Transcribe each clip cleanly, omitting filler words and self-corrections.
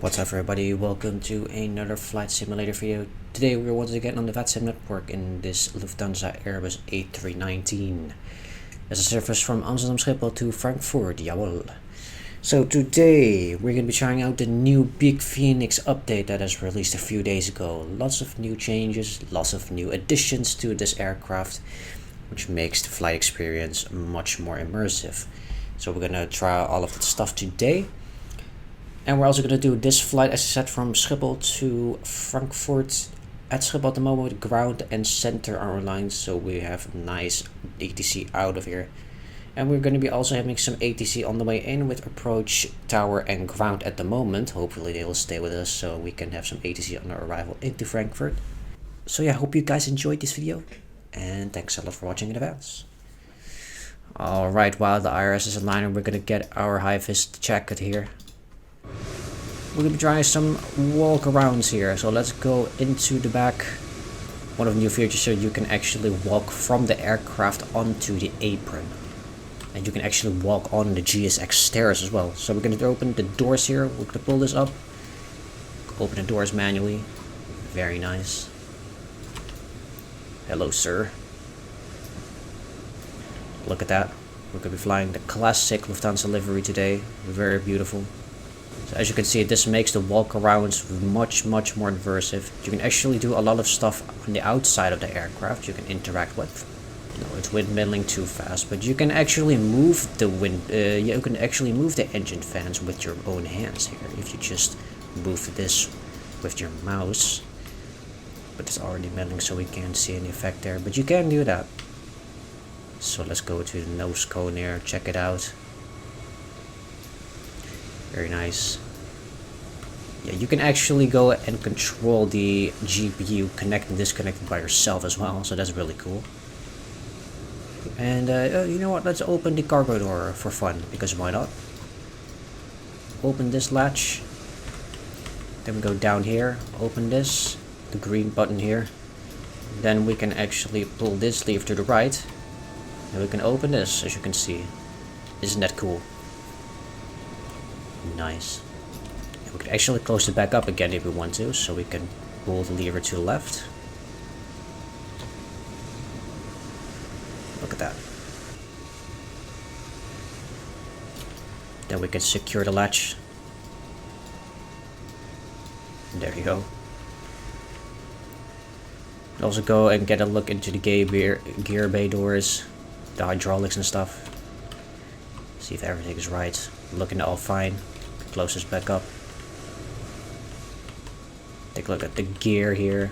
What's up everybody, welcome to another flight simulator video. Today we're once again on the VATSIM network in this Lufthansa Airbus A319. As a service from Amsterdam Schiphol to Frankfurt, jawel. So today we're going to be trying out the new big Fenix update that was released a few days ago. Lots of new changes, lots of new additions to this aircraft, which makes the flight experience much more immersive. So we're going to try all of that stuff today. And we're also going to do this flight, as I said, from Schiphol to Frankfurt. At Schiphol at the moment, ground and center our lines, so we have nice ATC out of here. And we're going to be also having some ATC on the way in with approach, tower and ground at the moment. Hopefully they will stay with us so we can have some ATC on our arrival into Frankfurt. So yeah, hope you guys enjoyed this video. And thanks a lot for watching in advance. Alright, while the IRS is aligning, we're going to get our high-vis jacket here. We're going to be trying some walkarounds here, so let's go into the back. One of the new features, so you can actually walk from the aircraft onto the apron. And you can actually walk on the GSX stairs as well. So we're going to open the doors here, we're going to pull this up. Open the doors manually. Very nice. Hello sir. Look at that. We're going to be flying the classic Lufthansa livery today. Very beautiful. So as you can see, this makes the walkarounds much more immersive. You can actually do a lot of stuff on the outside of the aircraft you can interact with. No, it's windmilling too fast, but you can actually move the you can actually move the engine fans with your own hands here if you just move this with your mouse. But it's already milling, so we can't see any effect there, but you can do that. So let's go to the nose cone here, check it out. Very nice. Yeah, you can actually go and control the GPU connect and disconnect by yourself as well, so that's really cool. And you know what, let's open the cargo door for fun, because why not? Open this latch. Then we go down here, open this, the green button here. Then we can actually pull this lever to the right. And we can open this, as you can see. Isn't that cool? Nice. And we can actually close it back up again if we want to, so we can pull the lever to the left. Look at that. Then we can secure the latch. There you go. Also go and get a look into the gear bay doors, the hydraulics and stuff. See if everything is right. Looking all fine. Close this back up. Take a look at the gear here.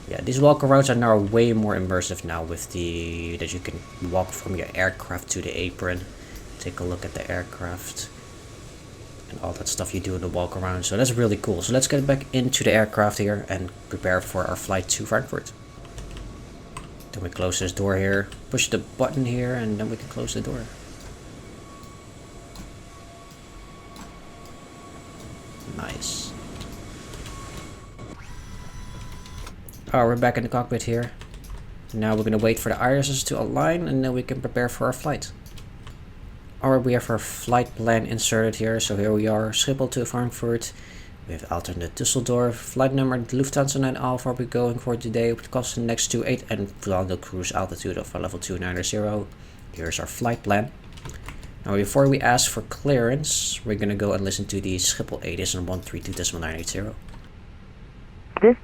Yeah, these walkarounds are now way more immersive now with the that you can walk from your aircraft to the apron. Take a look at the aircraft and all that stuff you do in the walkaround. So that's really cool. So let's get back into the aircraft here and prepare for our flight to Frankfurt. Then we close this door here. Push the button here and then we can close the door. Nice. Alright, we're back in the cockpit here. Now we're gonna wait for the irises to align and then we can prepare for our flight. Alright, we have our flight plan inserted here. So here we are, Schiphol to Frankfurt. We have alternate Düsseldorf. Flight number Lufthansa 9 Alpha we're going for today with cost next 28 and landing cruise altitude of level 290. Here's our flight plan. Now before we ask for clearance, we're gonna go and listen to the Schiphol 8.132.980. This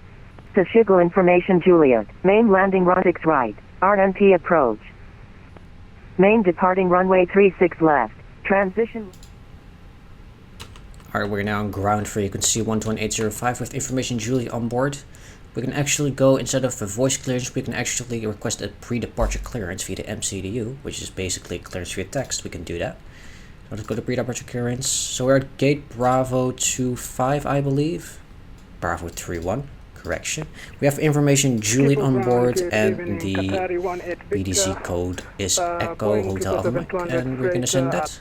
is Schiphol information Juliet. Main landing runway 6 right. RNP approach. Main departing runway 36 left. Transition. Alright, we're now on ground for you can see 121.805 with information Juliet on board. We can actually go, instead of a voice clearance, we can actually request a pre-departure clearance via the MCDU, which is basically clearance via text. We can do that. So let's go to pre-departure clearance. So we're at gate Bravo 25, I believe. Bravo 31, correction. We have information Juliet on board and the BDC code is Echo Hotel Alpha, and we're gonna send that.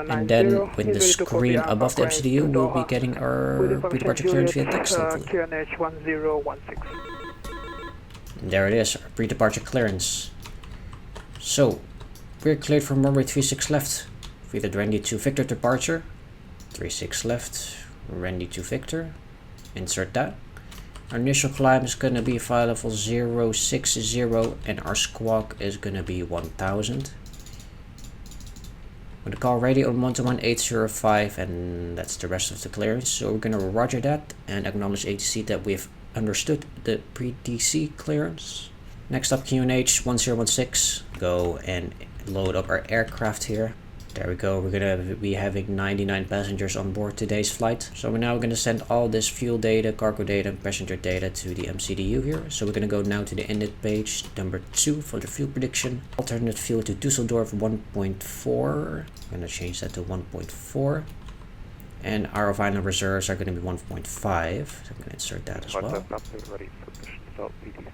And then with the screen above the MCDU, we'll be getting our pre-departure clearance via text, hopefully. There it is, our pre-departure clearance. So, we're cleared from runway 36 left via the 22 Victor departure 36 left, Randy to Victor, insert that. Our initial climb is going to be flight level 060 and our squawk is going to be 1000. I'm going to call radio on 121.805 and that's the rest of the clearance. So we're going to roger that and acknowledge ATC that we've understood the pre-DC clearance. Next up, QNH 1016, go and load up our aircraft here. There we go, we're gonna be having 99 passengers on board today's flight. So we're now gonna send all this fuel data, cargo data, and passenger data to the MCDU here. So we're gonna go now to the init page, number 2 for the fuel prediction. Alternate fuel to Dusseldorf 1.4. I'm gonna change that to 1.4. And our final reserves are gonna be 1.5. So I'm gonna insert that as well.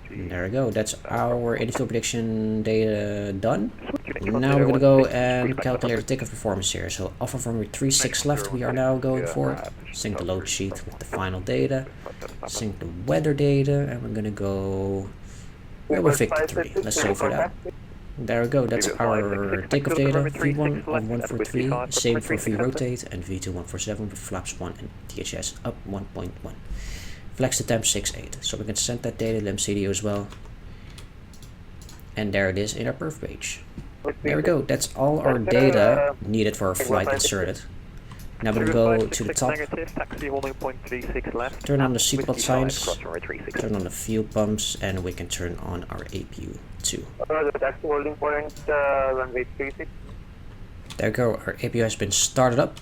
And there we go, that's our fuel prediction data done. Now we're going to go and calculate the takeoff performance here. So Alpha runway 36 left we are now going for. Sync the load sheet with the final data. Sync the weather data and we're going to go with Victor 3. Let's save for that. There we go, that's our takeoff data. V1 on 143, same for V-rotate, and V2 147 with flaps 1 and THS up 1.1. Flex the temp 68. So we can send that data to MCDU as well. And there it is in our perf page. There we go, that's all our data needed for our flight inserted. Now we're going to go to the top, turn on the seatbelt signs, turn on the fuel pumps, and we can turn on our APU too. There we go, our APU has been started up.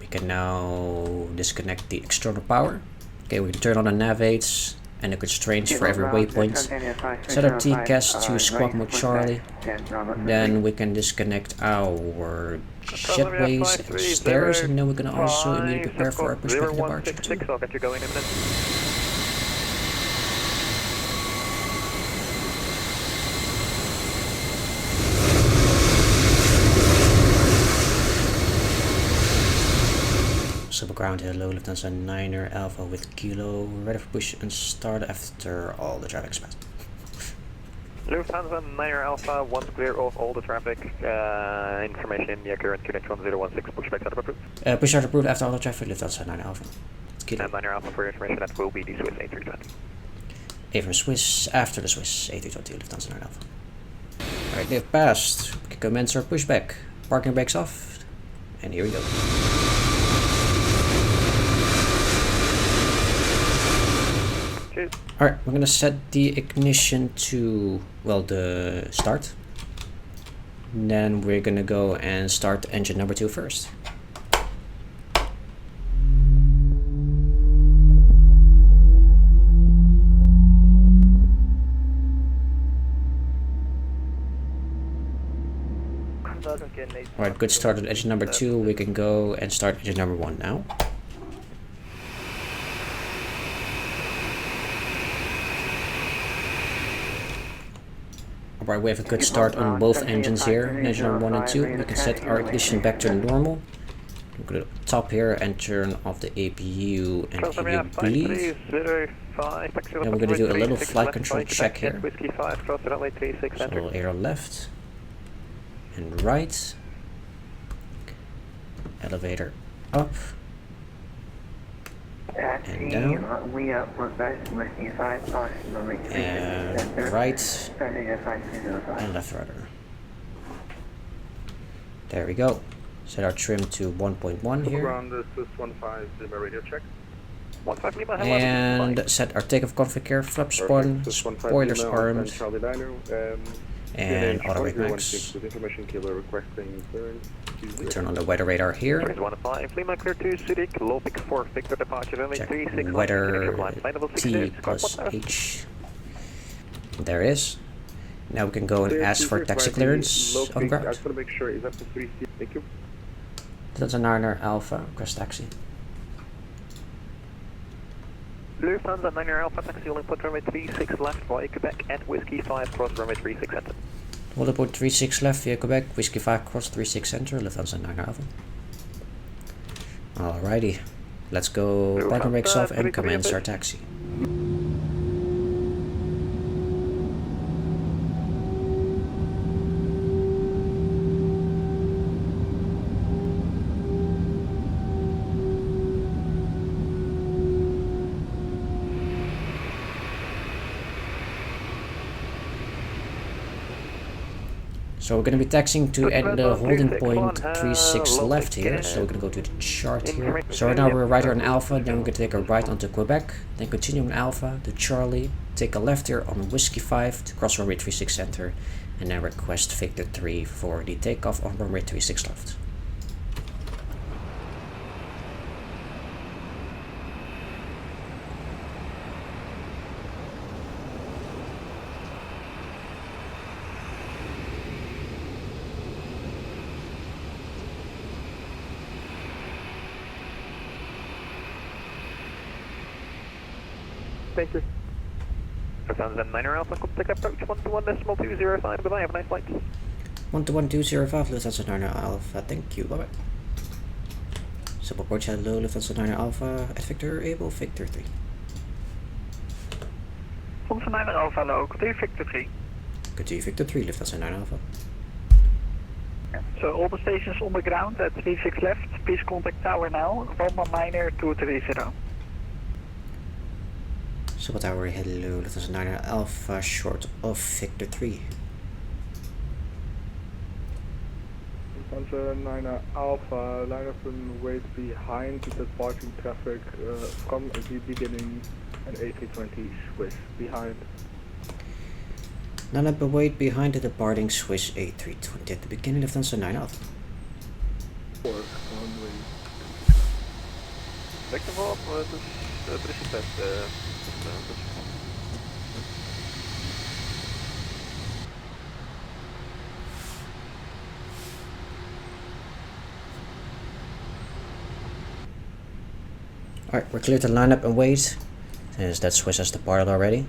We can now disconnect the external power. Okay, we can turn on the nav aids and the constraints for every waypoint. Set our TCAS to squawk mode Charlie. Then we can disconnect our jetways and stairs, and then we're gonna also immediately prepare for our pushback and departure too. Ground hello, Lufthansa 9er Alpha with Kilo, ready for push and start after all the traffic's passed. Lufthansa 9er Alpha, once clear of all the traffic, information, yeah, current connection 016, pushback startup approved. Push start approved after all the traffic, Lufthansa 9er Alpha. And 9er Alpha for your information, that will be the Swiss A320. A from Swiss, after the Swiss A320, Lufthansa 9er Alpha. Alright, they've passed. We can commence our pushback. Parking brakes off, and here we go. Alright, we're gonna set the ignition to, well, the start. And then we're gonna go and start engine number 2 first. Alright, good start on engine number 2. We can go and start engine number 1 now. Alright, we have a good start on both engines here, engine number 1 and 2. We can set our ignition back to normal. We're going to top here and turn off the APU and APU bleed. Then we're going to do a little flight control check here. So air left and right. Elevator up. And down, and right, and left rudder. There we go. Set our trim to 1.1 here. And set our takeoff config here. Flaps on, spoilers armed, and auto brake max. We turn on the weather radar here. Check weather T plus H. There it is. Now we can go and ask for taxi clearance on ground. That's a 9er Alpha, request taxi. Lufthansa 9er Alpha, taxi on input runway 36 left via Quebec at Whiskey 5 cross runway 36 enter. Hold up 36 left via Quebec, Whiskey 5 cross 36 center, Lufthansa 9er Alpha. Alrighty, let's go parking brakes off and commence our taxi. So we're going to be taxiing to at the holding point 36 left here. So we're going to go to the chart here. So right now we're right here on Alpha, then we're going to take a right onto Quebec, then continue on Alpha to Charlie, take a left here on Whiskey 5 to cross runway 36 center, and then request Victor 3 for the takeoff on runway 36 left. Thank you. Lufthansa 9er Alpha, contact approach 121.205. Goodbye, have a nice flight. 121.205, Lufthansa 9er Alpha, thank you, bye bye. Subapproach hello, Lufthansa 9er Alpha, at Victor, able, Victor 3. Lufthansa 9er Alpha, hello, continue Victor 3. Continue Victor 3, Lufthansa 9er Alpha. So all the stations on the ground at 36 left, please contact tower now, 11-230. Suba Tower, hello, Lufthansa 9er Alpha, short of Victor 3. Lufthansa 9er Alpha, line up and wait behind the departing traffic from the beginning, and A320 Swiss behind. Line up and wait behind the departing Swiss A320 at the beginning, Lufthansa 9er Alpha. Victor Bob, het is precies Alright, we're clear to line up and wait, as that Swiss has departed already.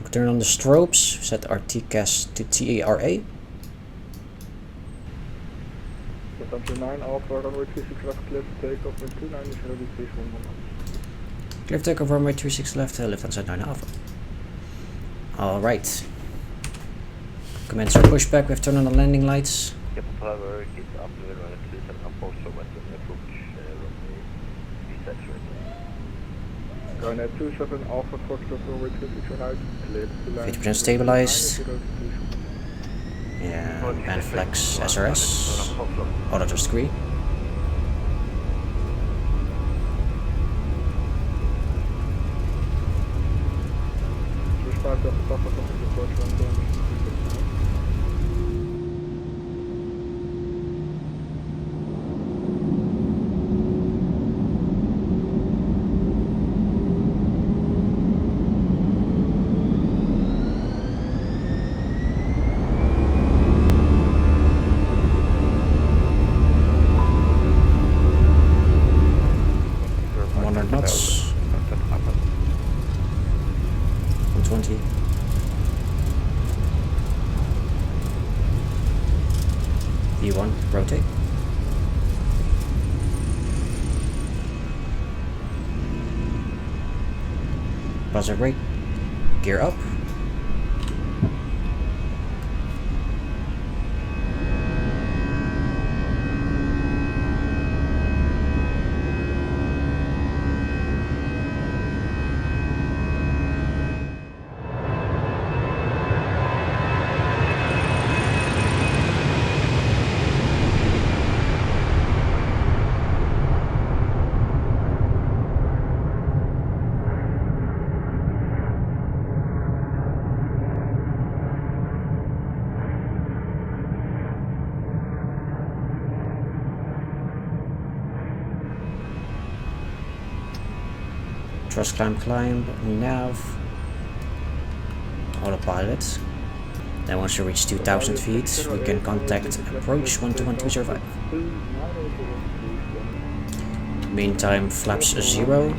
We'll turn on the strobes, set our TCAS to TARA. Lufthansa 9 Alpha, runway 36 left, clear to takeoff, and 29 is ready, please 11. Clear to takeoff, runway 36 left, Lufthansa 9 Alpha. Alright. Commence our pushback, we have turned on the landing lights. Garnet 27 Alpha, Foxtrot, runway 36 right, clear to land. 50% stabilized. Yeah, band flex SRS. Auto just green. Start off the top of the approach 120. knots. 120. E1, rotate. Buzzer brake. Gear up. Thrust climb, nav, autopilot. Then once you reach 2000 feet, we can contact approach 121.205. Meantime, flaps 0.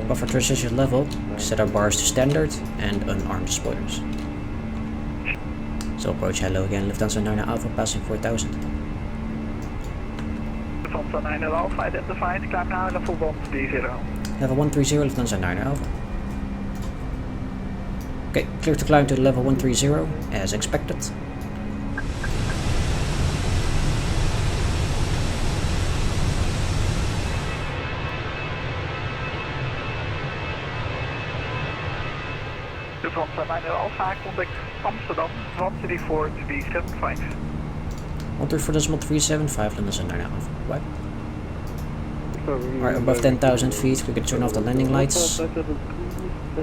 Buffer transition level, set our bars to standard, and unarmed spoilers. So approach hello again, Lufthansa 9 Alpha passing 4000. Lufthansa 9 Alpha identified, climb now level 130. Level 130, Lufthansa 9 Alpha. Okay, clear to climb to level 130, as expected. Lufthansa 9 Alpha, contact Amsterdam 134 to be 75. 134.375, Lufthansa 9 Alpha. What? Alright, above 10,000 feet, we can turn off the landing lights.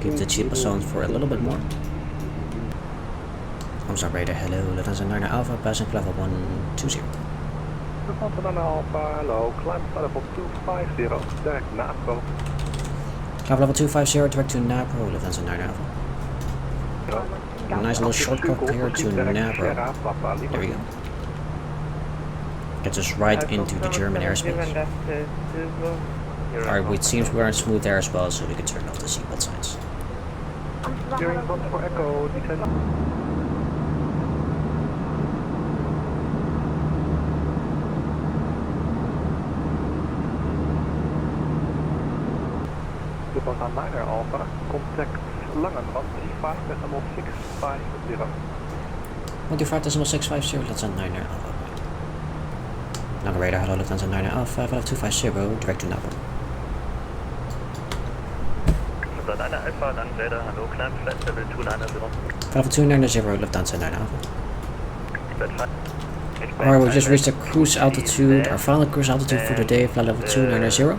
Keep the cheapest sound for a little bit more. Amsterdam radar, hello, Lufthansa 9 Alpha, passing level 120. Lufthansa 9 Alpha, hello, climb to level 250, direct NAPRO. Climb level 250, direct to NAPRO, Lufthansa 9 Alpha. A nice little shortcut here to NAPRO. There we go. Gets us right into the German airspace. Alright, it seems we're on smooth air as well, so we can turn off the seatbelt signs. Steering 1 for Echo, descend. Lufthansa 9 Alpha, contact Langen 135.650. 135.650, Lufthansa 9 Alpha. Langen radar, hello, Lufthansa 9 Alpha, 5250, direct to NAPRO. Lufthansa 9 Alpha, Langen radar, hello, climb flight level 290. Level 290, Lufthansa 9 Alpha. Alright, we just reached the cruise altitude, our final cruise altitude for the day, flight level 290.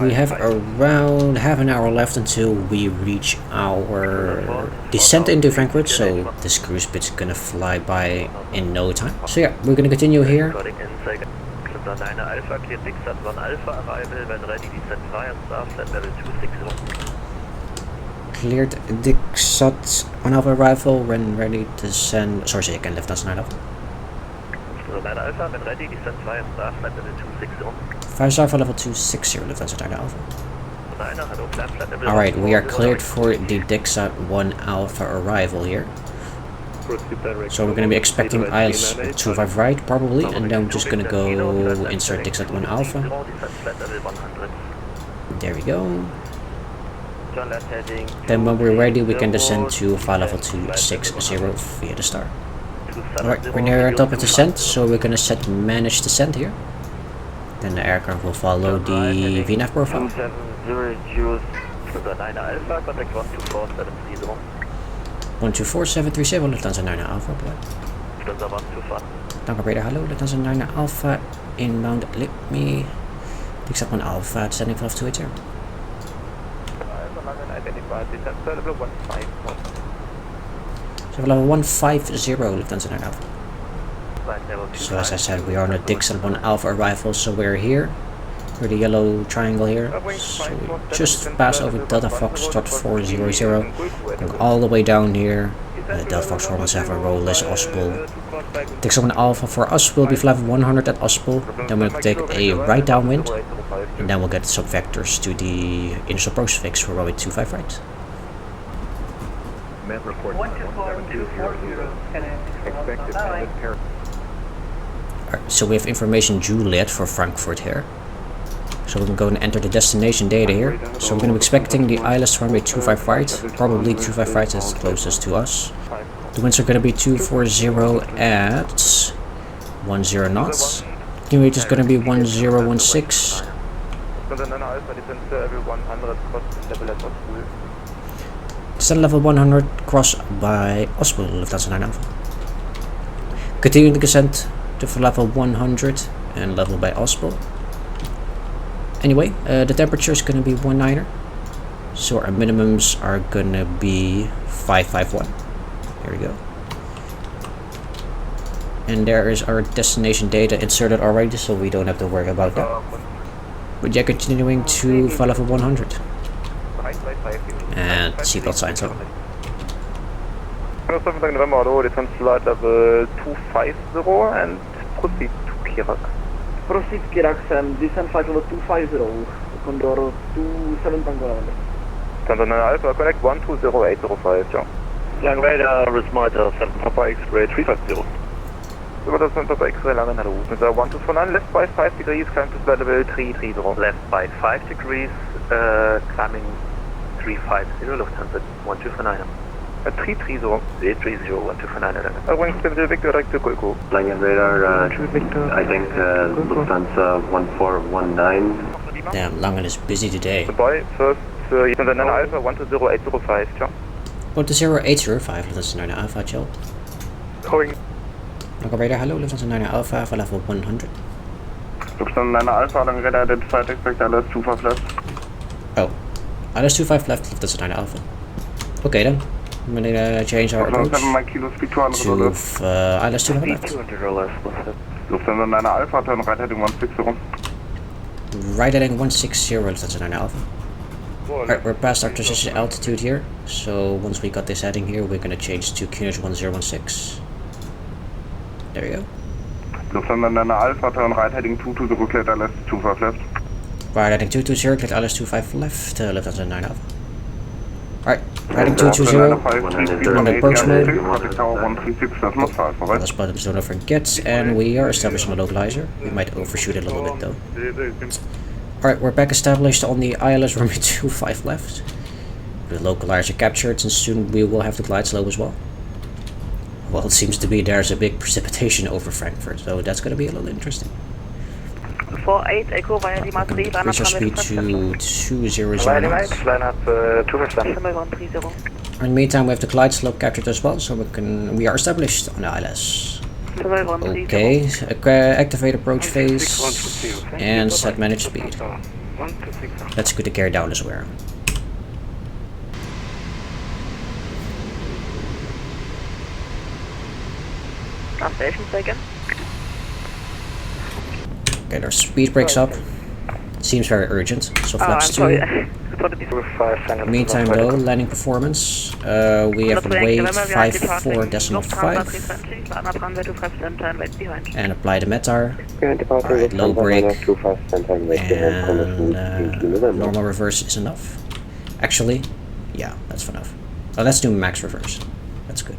We have around half an hour left until we reach our descent into Frankfurt, so this cruise bit's gonna fly by in no time. So yeah, we're gonna continue here. Lufthansa 9 Alpha, clear Dixat 1 Alpha arrival, when ready descent fly and start flight level 260. Cleared Dixat 1 Alpha arrival, when ready to send. Sorry, say again, Lufthansa 9 Alpha. 9 Alpha, when ready descent fly and start flight level 260. 5-star for level 260, Lufthansa 9 Alpha. Alright, we are cleared for the Dixat 1 Alpha arrival here. So we're going to be expecting ILS 25 right, probably, and then we're just going to go insert Dixat 1 Alpha. There we go. Then when we're ready, we can descend to flight level 260 via the star. Alright, we're near top of descent, so we're going to set manage descent here. Then the aircraft will follow the VNAV profile. 124737, Lufthansa 9 Alpha. Langen radar, hello, Lufthansa 9 Alpha, inbound, let me. Dixat 1 Alpha, descending for 280. So level 150, Lufthansa 9 Alpha. So as I said, we are on a Dixat 1 Alpha arrival, so we're here. We're the yellow triangle here. So we just pass over Delta Foxtrot 400, going all the way down here. Delta Fox 417, Rollis, Ospel. Dixat 1 Alpha for us will be flight 100 at Ospel. Then we'll take a right downwind, and then we'll get some vectors to the initial approach fix for runway 25 right. Alright, so we have information Juliet for Frankfurt here. So we can go and enter the destination data here. So we're going to be expecting the ILS runway 25 right. Probably 25 right is closest to us. The winds are going to be 240 at 10 knots. Anyway, it's going to be 1016. Descent level 100, cross by Ospel, Lufthansa 9 Alpha. Continuing the descent to level 100 and level by Ospel. Anyway, the temperature is going to be 19er. So our minimums are going to be 551. Here we go. And there is our destination data inserted already, so we don't have to worry about that. But yeah, continuing to flight level 100. And seatbelt signs on. November, descent flight level 250 and proceed to Kirak. Proceed Kirak, descent flight level 250, Condor 27 Tango. Lufthansa 9 Alpha, connect 120805, John. Langen radar, Rismiter, Papa X-ray 350. Papa X-ray, Langen, hello. 1249, left by 5 degrees, climb to flight level 330. Left by 5 degrees, climbing 350, Lufthansa 1249. 330. 330, 1249. Wing Victor, direct to Golgo. Langen radar, I think Lufthansa 1419. Damn, Langen is busy today. Goodbye, first Lufthansa 9 Alpha 120805, John. 00805, Lufthansa 9 Alpha, chill. Going. Operator, hello, Lufthansa 9 Alpha for level 100. Lufthansa 9 Alpha, then radar identified, expect ILS 25 left. Oh, ILS 25 left, Lufthansa 9 Alpha. Okay then, I'm gonna change our approach 7 Mike Kilo, speed 200 to left. ILS 200 left. 200 or less, Lufthansa 9 Alpha, turn right heading 160. Right heading 160, Lufthansa 9 Alpha. Alright, we're past our transition altitude here, so once we got this heading here, we're gonna change to QNH 1016. There we go. Lufthansa 9 Alpha, turn right heading 220, cleared ILS 25 left. Right heading 220, cleared ILS 25 left, Lufthansa 9 Alpha. Alright, heading 220, on approach mode. Let's bottoms don't forget, and we are establishing a localizer. We might overshoot it a little bit though. Alright, we're back established on the ILS runway 25 left. The localizer captured, and soon we will have to glide slow as well. Well, it seems to be there's a big precipitation over Frankfurt, so that's going to be a little interesting. 48 Echo via Lima 3, Increase our speed to 200 line knots. up 2%. In the meantime, we have the glide slope captured as well, so we are established on the ILS. Okay, activate approach phase and set manage speed. Let's put the gear down as well. Station taken. Okay, their speed breaks up. Seems very urgent, so flaps 2. Meantime though, landing performance, we have weight 54.5 and apply the METAR, right, low brake, and normal reverse is enough. Actually, yeah, that's enough. Let's do max reverse, that's good.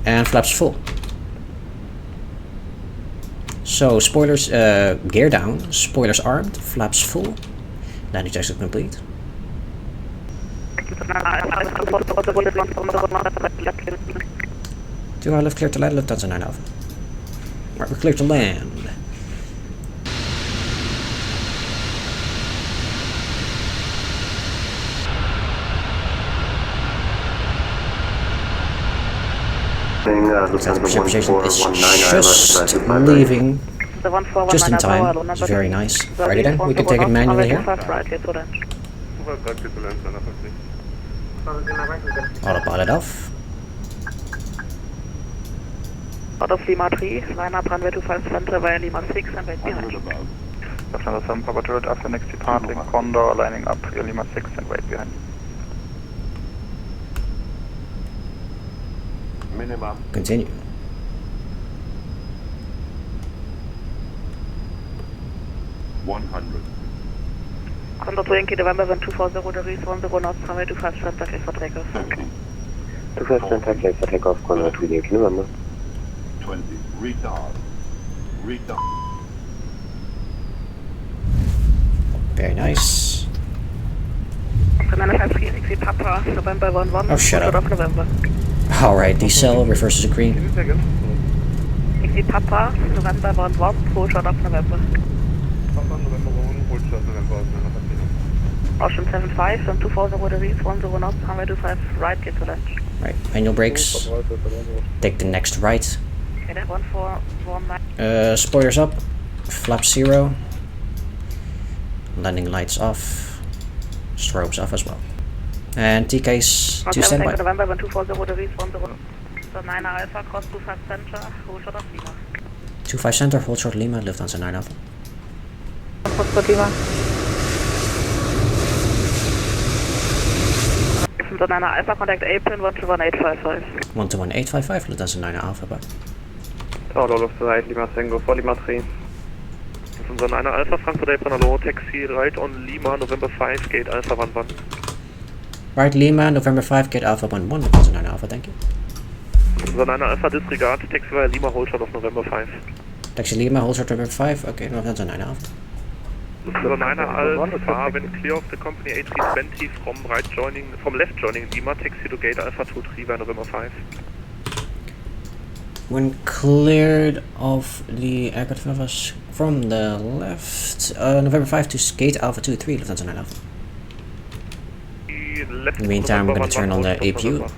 And flaps full. So spoilers, gear down, spoilers armed, flaps full, landing checks are complete. Do I lift clear to land? Lufthansa 9 Alpha. Right, we're clear to land. The precipitation is just leaving just in time. It's very nice. Righty then, we can take it manually here. Autopilot off. Out of Lima 3, line up runway 25 center via Lima 6 and wait behind. Lufthansa 7 Papa Turret after next departing, Condor lining up via Lima 6 and wait behind. Minimum. Continue. Condor 2 Yankee November 124 degrees 10 knots, runway 25 center, clear for takeoff. 25 center, clear for takeoff, Condor 2 Yankee November. 20, retard. Very nice. Papa, November 11. Oh, shut up. November. Alright, decel, reverses to green. Taxi Papa, November 11, full shot of November. Ocean 75 and 2000 degrees, 10 knots, runway 25 right, get to left. Right, manual brakes. Take the next right. Okay, 1419. Spoilers up. Flap 0. Landing lights off. Strobes off as well. And TK's to standby. November 124 degrees, 10 knots. So 9 Alpha, cross 25 center, hold short of Lima. 25 center, hold short Lima, Lufthansa 9 Alpha. Hold short Lima. So 9 Alpha, contact April 121855. 121855, Lufthansa 9 Alpha, bye. Hello, Lufthansa 8 Lima Tango for Lima 3. Lufthansa 9 Alpha, Frankfurt April, hello, taxi right on Lima, November 5, gate Alpha 11. Right, Lima, November 5, gate Alpha 11, Lufthansa 9 Alpha, thank you. Lufthansa 9 Alpha, disregard, taxi via Lima, hold short of November 5. Taxi Lima, hold short November 5, okay, Lufthansa 9 Alpha. Lufthansa 9 Alpha, when clear of the company A320 from left joining Lima, taxi to gate Alpha 23 via November 5. When cleared of the aircraft from the left, November 5 to gate Alpha 23, Lufthansa 9 Alpha. left. In the meantime, we're going to turn on the APU.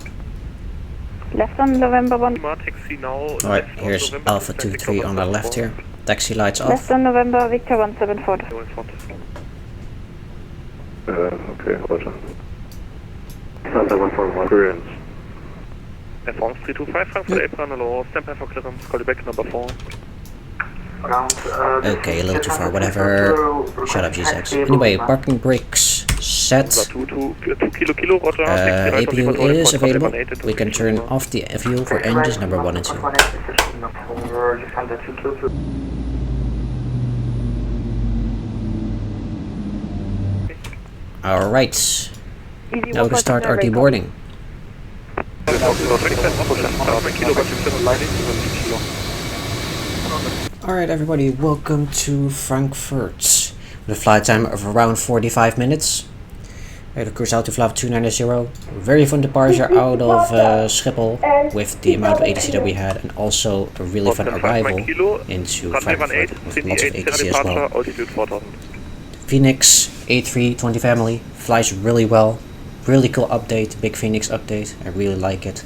Left on November 1. Lima, taxi now. Alright, here's Alpha 23 on the left here. Taxi lights Left off. on November, Victor 174. Okay, roger. Thunder 141. Clearance. France 325, Frankfurt April, hello. Stand by for clearance, call you back number 4. Okay, a little too far, whatever. Shut up, G6. Anyway, parking brakes set. 2 kilo, roger. APU is available. We can turn off the fuel for engines number 1 and 2. Alright, now we can start our deboarding. Alright everybody, welcome to Frankfurt. With a flight time of around 45 minutes. We had a cruise altitude of 290. Very fun departure out of Schiphol with the amount of ATC that we had, and also a really fun arrival into Frankfurt with lots of ATC as well. Fenix A320 family flies really well. Really cool update, big Fenix update. I really like it.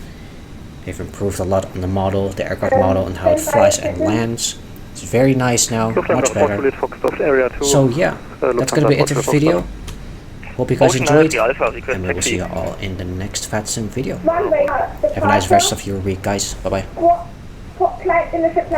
They've improved a lot on the model, the aircraft model, and how it flies and lands. It's very nice now, much better. So yeah, that's gonna be it for the video. Hope you guys enjoyed, and we will see you all in the next VATSIM video. Have a nice rest of your week, guys. Bye bye. What flight in the